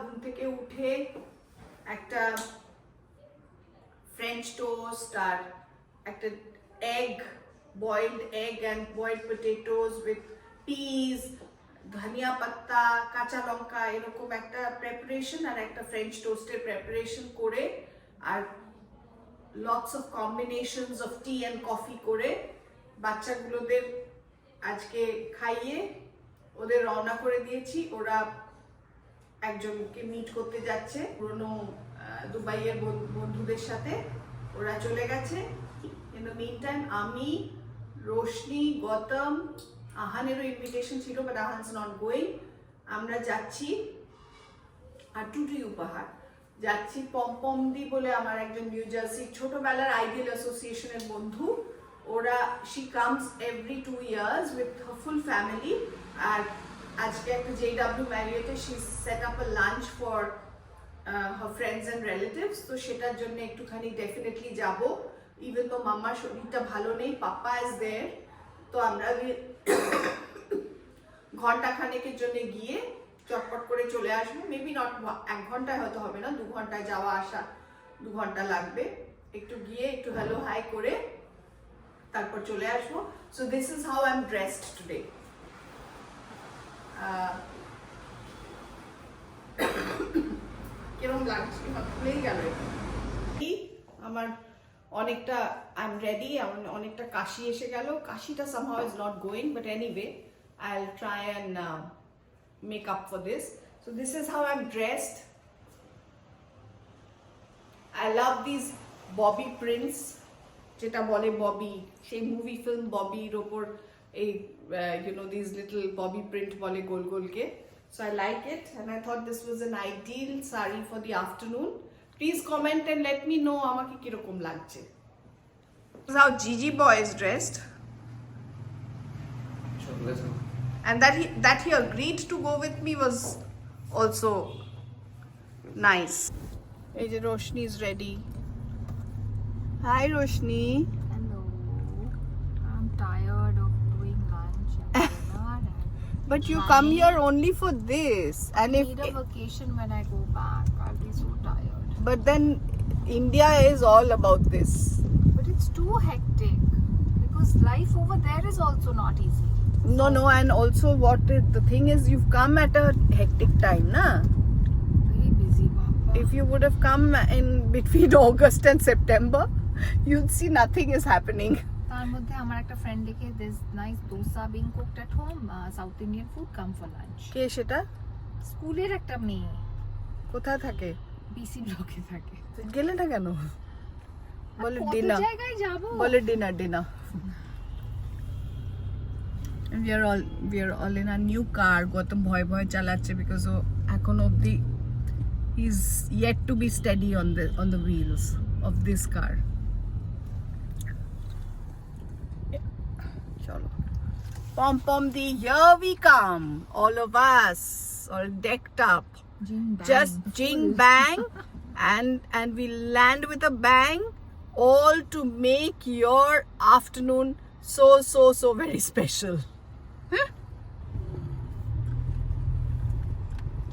ঘুম থেকে উঠে একটা ফ্রেঞ্চ টোস্ট আর একটা boiled egg and boiled potatoes with peas, ধনিয়া পাত্তা, কাঁচা লঙ্কা, এরকম একটা প্রিপারেশন আর একটা ফ্রেঞ্চ টোস্টের প্রিপারেশন করে আর lots of combinations of tea and coffee করে বাচ্চাগুলোদের আজকে খাইয়ে ওদের রওনা করে দিয়েছি। ওরা একজনকে মিট করতে যাচ্ছে পুরনো দুবাইয়ের বন্ধুদের সাথে, ওরা চলে গেছে। ইন দ্য মিন টাইম আমি, রোশনি, গৌতম, আহানেরও ইনভিটেশন ছিল বাট আহানস নট গোয়িং, আমরা যাচ্ছি আর টুটি উপহার যাচ্ছি পমপমদি বলে আমার একজন নিউ জার্সি ছোটবেলার আইডিয়াল অ্যাসোসিয়েশনের বন্ধু। ওরা she comes every 2 years with her full family আর আজকে একটা JW Marriott she set up a lunch for her friends and relatives, তো সেটার জন্য একটুখানি ডেফিনেটলি যাব। ইভেন তো মাম্মার শরীরটা ভালো নেই, পাপ্পা ইজ দেয়ার, তো আমরা ঘন্টা খানেকের জন্য গিয়ে চটপট করে চলে আসবো। মেবি নট 1 ঘন্টায় হয়তো হবে না, 2 ঘন্টায় যাওয়া আসা, 2 ঘন্টা লাগবে। একটু গিয়ে একটু হ্যালো হাই করে তারপর চলে আসবো। So this is how I am dressed today. কিরকম লাগছে ভুলেই গেল। আমার অনেকটা আই এম রেডি, অনেকটা কাশি এসে গেল। কাশিটা somehow is not going, but anyway I'll try and make up for this. So this is how I'm dressed. I love these bobby prints, যেটা বলে ববি, সেই মুভি ফিল্ম ববির ওপর এই you know these little bobby print বলে গোল গোলকে। So I like it and I thought this was an ideal sari for the afternoon. Please comment and let me know আমাকে কিরকম লাগছে। This is how Gigi boy is dressed. And that he agreed to go with me was also nice. Hey, Roshni is ready. Hi, Roshni. Hello. I'm tired of doing lunch and dinner. But you come here only for this, and I need a vacation when I go back. I'll be so tired. But then India is all about this. But it's too hectic because life over there is also not easy. No, and also the thing is you've come at a hectic time, na? Very busy, Papa. If you would have come in between August and September, you'd see nothing is happening. তার মধ্যে আমার একটা friend লিখে this nice dosa being cooked at home, South Indian food, come for lunch. কে সেটা? স্কুলের একটা মেয়ে কোথায় থাকে? বিসি ব্লকে থাকে। গেলে না কেন? বলে কত ডিনার। জায়গায় যাব? বলে dinner. And we are all in a new car. Gautam ভয় চালাচ্ছে because ও এখন অবধি he's yet to be steady on the wheels of this car. Chalo. Pom di, here we come. All of us, all decked up. Just jing bang and we land with a bang, all to make your afternoon so very special.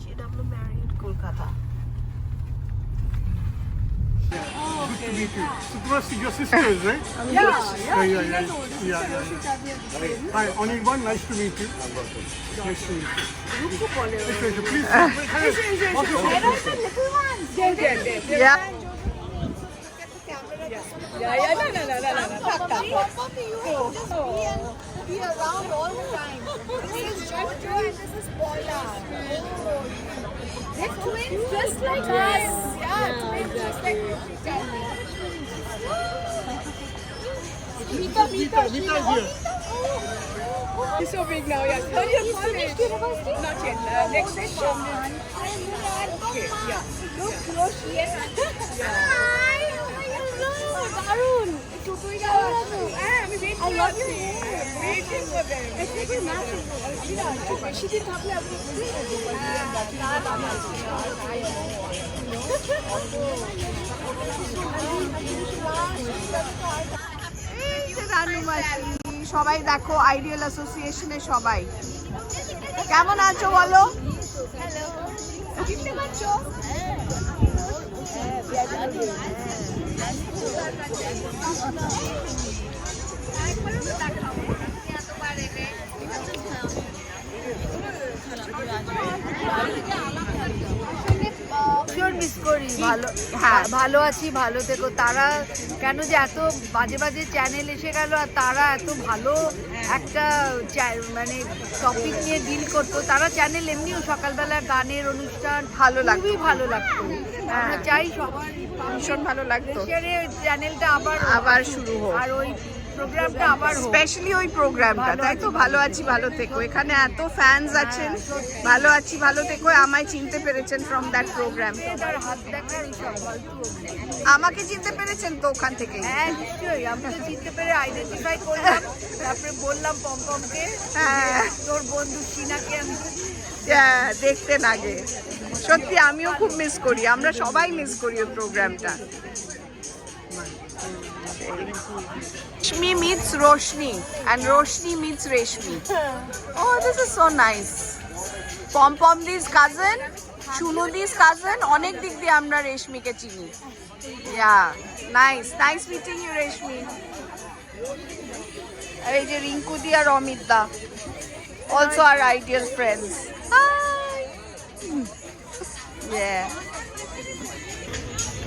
JW Marriott, Kolkata. Good to meet you. Supposed to your sisters, right? Yeah. Hi, Anirban, nice to meet you. Nice to meet you. Please, Yeah. Be around all the time. This is Jojo and this is Paula. They're twins just like us. Yeah, twins just like Mita here. He's so big now, yeah. Third year college. Not yet. Next session. Okay, yeah. Look, Roshni. Hi. Darun. I love you. Waiting for them. It's like a massive. She didn't have সবাই দেখো ideal অ্যাসোসিয়েশনে সবাই কেমন আছো বলো। Hello. Miss করি ভালো ভালো আছি ভালো থেকো তারা কেন যে এত বাজে বাজে চ্যানেল এসে গেল আর তারা এত ভালো একটা মানে টপিক নিয়ে ডিল করতো তারা চ্যানেল এমনিও সকালবেলা গানের অনুষ্ঠান ভালো লাগতো। খুবই ভালো লাগতো আমরা চাই সবার ভীষণ ভালো লাগতো চ্যানেলটা আবার শুরু হোক আর ওই প্রোগ্রামটা আবার হোক স্পেশালি ওই প্রোগ্রামটা তাই তো ভালো আছি ভালো থেকো এখানে এত ফ্যানস আছেন ভালো আছি ভালো থেকো আমায় চিনতে পেরেছেন ফ্রম দ্যাট প্রোগ্রাম তার হাত দেখার এইসব ফালতু আমাকে চিনতে পেরেছেন তো ওখান থেকে হ্যাঁ নিশ্চয়ই আমি তো চিনতে পেরে আইডেন্টিফাই করলাম তারপরে বললাম পমপমকে হ্যাঁ তোর বন্ধু শিনাকে আমি দেখতে লাগে সত্যি আমিও খুব মিস করি আমরা সবাই মিস করি ওই প্রোগ্রামটা Reshmi meets Roshni and Roshni meets Reshmi. Oh, this is so nice. Pom Pom Di's cousin, Shunu Di's cousin. অনেক দিক দিয়ে আমরা রেশমিকে চিনি. Yeah, nice meeting you, Reshmi. এই যে রিঙ্কু দি আর অমিত দা, also our ideal friends. Hi. Yeah.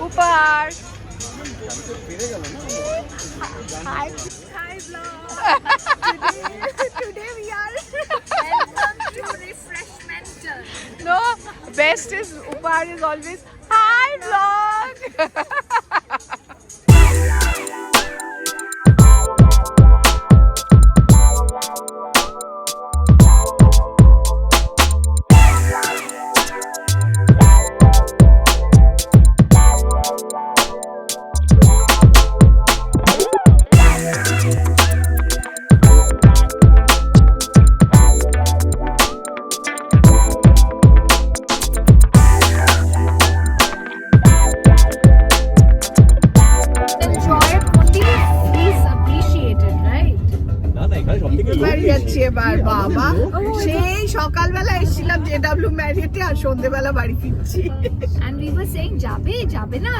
Upar. Hi vlog. Today we are welcome to refreshmental. No, best is Upar is always hi vlog. এবার বাবা সেই সকালবেলা এসেছিলাম JW ম্যারিয়টে আর সন্ধ্যেবেলা বাড়ি ফিরছি And we were saying যাবে না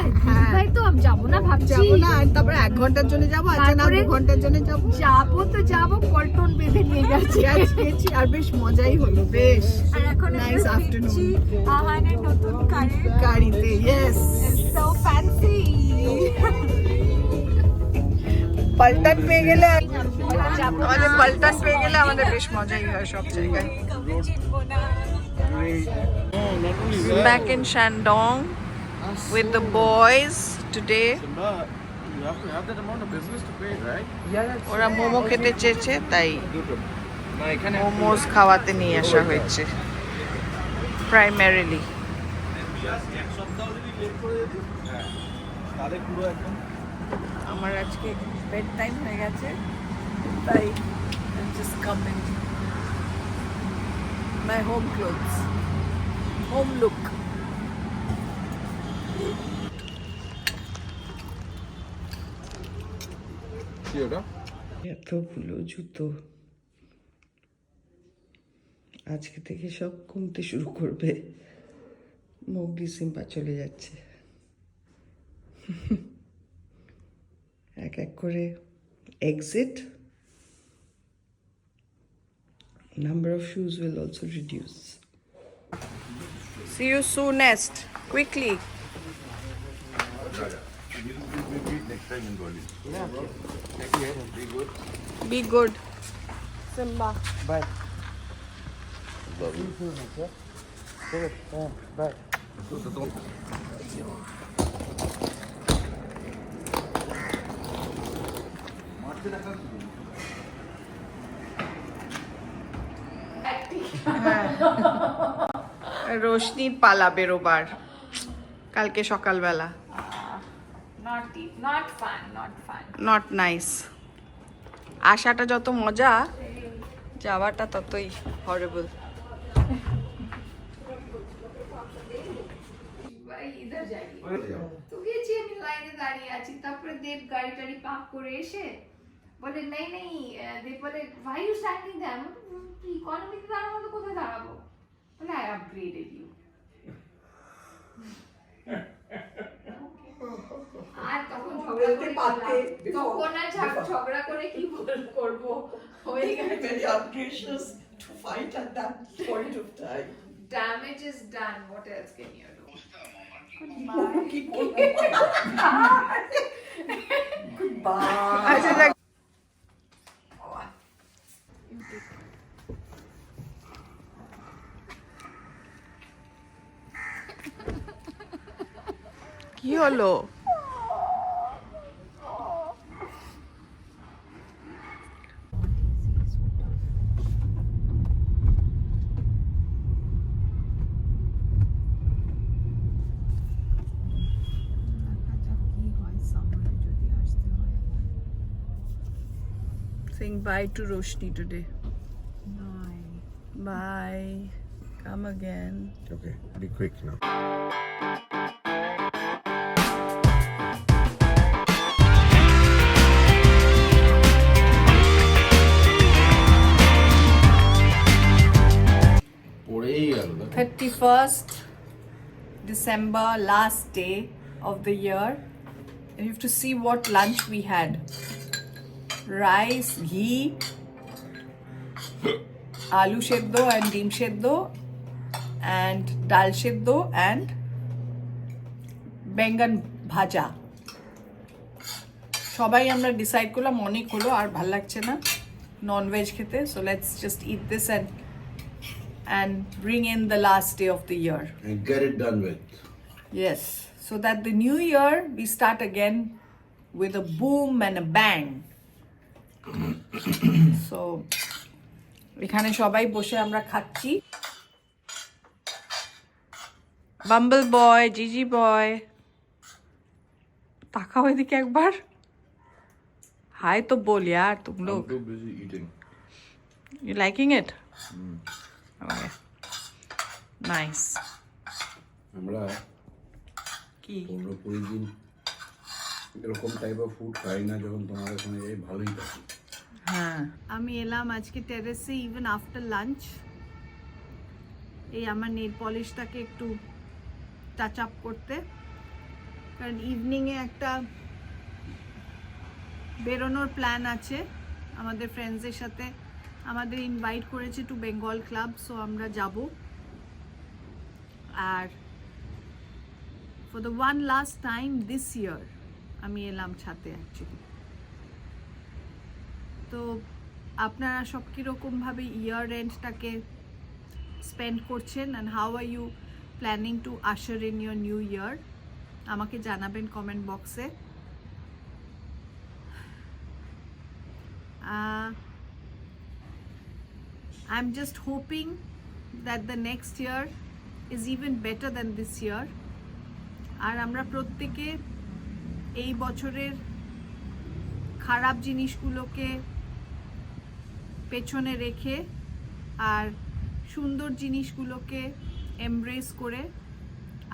ভাই তো আমি যাবো না ভাবছি যাবো না আর তারপরে 1 ঘন্টার জন্য যাবো আচ্ছা না 2 ঘন্টার জন্য যাবো পল্টন বেঁধে নিয়ে গেছি আর বেশ মজাই হলো বেশ আর এখন নাইস আফটারনুন আহানের নতুন গাড়িতে ইয়েস সো ফ্যান্সি পল্টন পেয়ে গেলে আমাদের পল্টন পেয়ে গেলে আমাদের বেশ মজাই হয় সব জায়গায় back in Shandong with the boys today You have to have that amount of business to pay, right? ওরা মোমো খেতে চেয়েছে তাই মোমোস খাওয়াতে নিয়ে আসা হয়েছে প্রাইমারিলি আমার আজকে বেড টাইম হয়ে গেছে তাই just come in my home clothes home look এতগুলো জুতো আজকে থেকে সব কমতে শুরু করবে মোগলি সিম্পা চলে যাচ্ছে এক এক করে exit number of shoes will also reduce see you soonest quickly be good Simba Bye. Bye. রোশনির পালা বেরোবার কালকে সকালবেলা নট নাইস আসাটা যত মজা যাওয়াটা ততই হরেবল তো গেছি আমি লাইনে দাঁড়িয়ে আছি তারপরে দেব গাড়ি টাড়ি পার্ক করে এসে বলে নেই দেব বলে ভাই ইউ স্ট্যান্ডিং দেয়ার কি ইকোনমিতে দাঁড়াবো তো কোথায় দাঁড়াবো বলে আই আপগ্রেডেড ইউ তখন আর ঝগড়া করে কি করবো হয়ে গেছে very ungracious to fight at that point of time. damage is done what else can you do Goodbye. কি হলো? Saying bye to Roshni today. Bye. Bye. Come again. Okay, be quick now. পড়েই গেল 31st December, last day of the year. And you have to see what lunch we had. Rice, ghee, aloo sheddo and deem sheddo and dal sheddo and bengan bhaja. সবাই আমরা decide করলাম অনেক হলো আর ভাল লাগছে না নন ভেজ খেতে, so let's just eat this and bring in the last day of the year. And get it done with. Yes, so that the new year we start again with a boom and a bang. So এখানে সবাই বসে আমরা খাচ্ছি। Bumble বয়, জিজি বয়, তাকাও এদিকে একবার। हाय तो बोल यार तुम लोग। I'm too busy eating. You liking it? Okay. Nice. আমরা কি 15-20 দিন এরকম টাইপ অফ ফুড খাই না, যখন তোমার ওখানে যাই ভালোই থাকে। হ্যাঁ, আমি এলাম আজকে টেরেসে ইভেন আফটার লাঞ্চ, এই আমার নেল পলিশটাকে একটু টাচ আপ করতে, কারণ ইভিনিংয়ে একটা বেরোনোর প্ল্যান আছে আমাদের ফ্রেন্ডসদের সাথে, আমাদের ইনভাইট করেছে টু বেঙ্গল ক্লাব, সো আমরা যাব। আর for the one last time this year আমি এলাম ছাতে অ্যাকচুয়ালি। তো আপনারা সব কীরকমভাবে ইয়ার এন্ডটাকে স্পেন্ড করছেন and how are you planning to usher in your new year, আমাকে জানাবেন কমেন্ট বক্সে। I'm just hoping that the next year is even better than this year. আর আমরা প্রত্যেকে এই বছরের খারাপ জিনিসগুলোকে পেছনে রেখে আর সুন্দর জিনিসগুলোকে এমব্রেস করে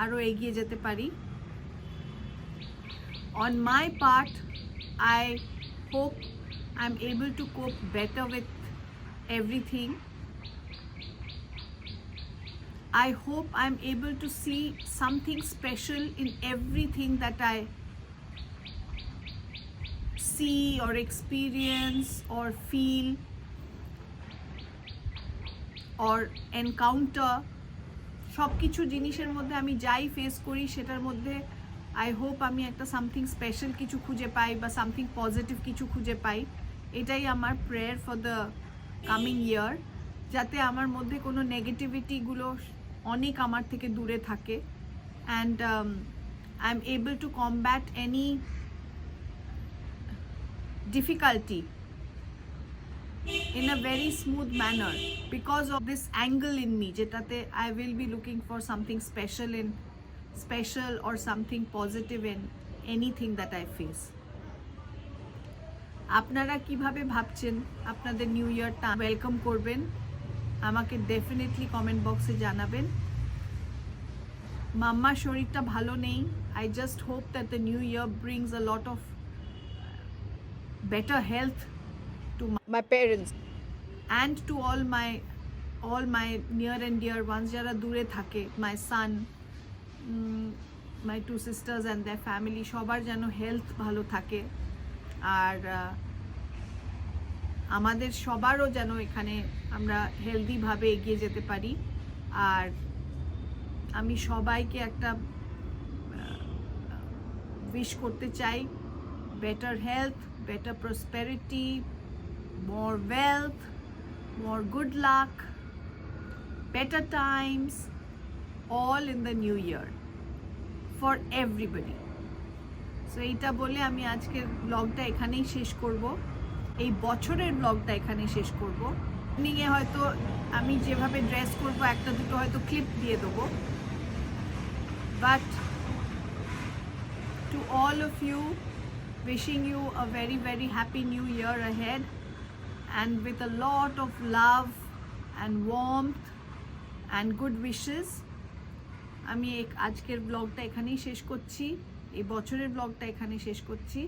আরও এগিয়ে যেতে পারি। On my part, I hope I'm able to cope better with everything. I hope I'm able to see something special in everything that I see or experience or feel or encounter. সব কিছু জিনিসের মধ্যে আমি যাই face করি সেটার মধ্যে I hope আমি একটা সামথিং স্পেশাল কিছু খুঁজে পাই বা সামথিং পজিটিভ কিছু খুঁজে পাই। এটাই আমার প্রেয়ার ফর দ্য কামিং ইয়ার, যাতে আমার মধ্যে কোনো নেগেটিভিটিগুলো অনেক আমার থেকে দূরে থাকে and I am able to combat any difficulty in a very smooth manner because of this angle in me, যেটাতে I will be looking for something special or something positive in anything that I face. আপনারা কিভাবে ভাবছেন আপনাদের new ইয়ারটা welcome করবেন আমাকে definitely comment বক্সে জানাবেন। মাম্মার শরীরটা ভালো নেই, I just hope that the new year brings a lot of better health to my parents and to all my near and dear ones যারা দূরে থাকে, my son, my two sisters and their family সবার যেন health ভালো থাকে আর আমাদের সবারও যেন এখানে আমরা হেলদি ভাবে এগিয়ে যেতে পারি আর আমি সবাইকে একটা উইশ করতে চাই better health better prosperity more wealth more good luck better times all in the new year for everybody so এইটা বলে আমি আজকের ব্লগটা এখানেই শেষ করব এই বছরের ব্লগটা এখানেই শেষ করব নিয়ে হয়তো আমি যেভাবে ড্রেস করব একটা দুটো হয়তো ক্লিপ দিয়ে দেবো but to all of you wishing you a very very happy new year ahead and with a lot of love and warmth and good wishes আমি আজকের ব্লগটা এখানেই শেষ করছি এই বছরের ব্লগটা এখানেই শেষ করছি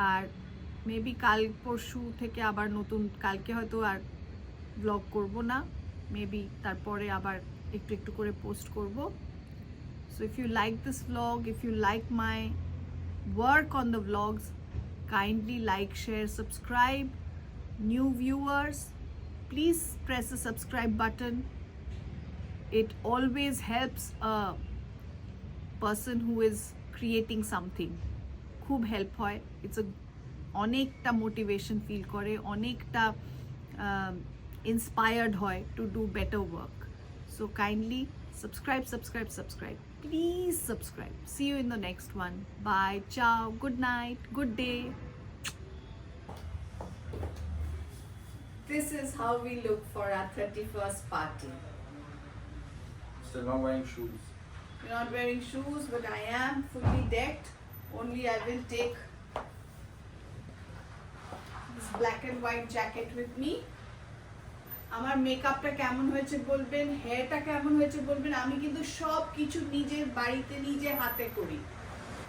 আর মেবি কাল পরশু থেকে আবার নতুন কালকে হয়তো আর ব্লগ করব না মেবি তারপরে আবার একটু একটু করে পোস্ট করব so if you like this vlog if you like my work on the vlogs kindly like share subscribe new viewers please press the subscribe button it always helps a person who is creating something খুব help হয় it's a অনেকটা motivation feel করে অনেকটা inspired হয় to do better work so kindly subscribe please subscribe see you in the next one bye ciao good night good day this is how we look for our 31st party Still not wearing shoes. you're not wearing shoes but I am fully decked only I will take this black and white jacket with me আমার মেকআপটা কেমন হয়েছে বলবেন হেয়ারটা কেমন হয়েছে বলবেন আমি কিন্তু সব কিছু নিজের বাড়িতে নিজে হাতে করি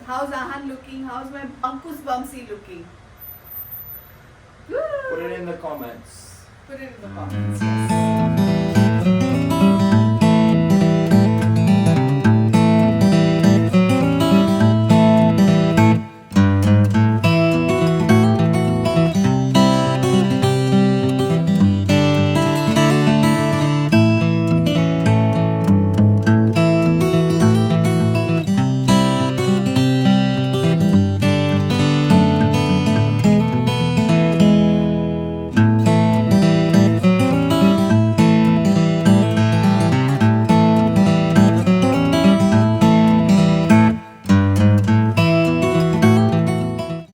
হাউস আহান লুকিং হাউস মাই বাঙ্কুস বামসি looking Put it in the comments. put it in the comments yes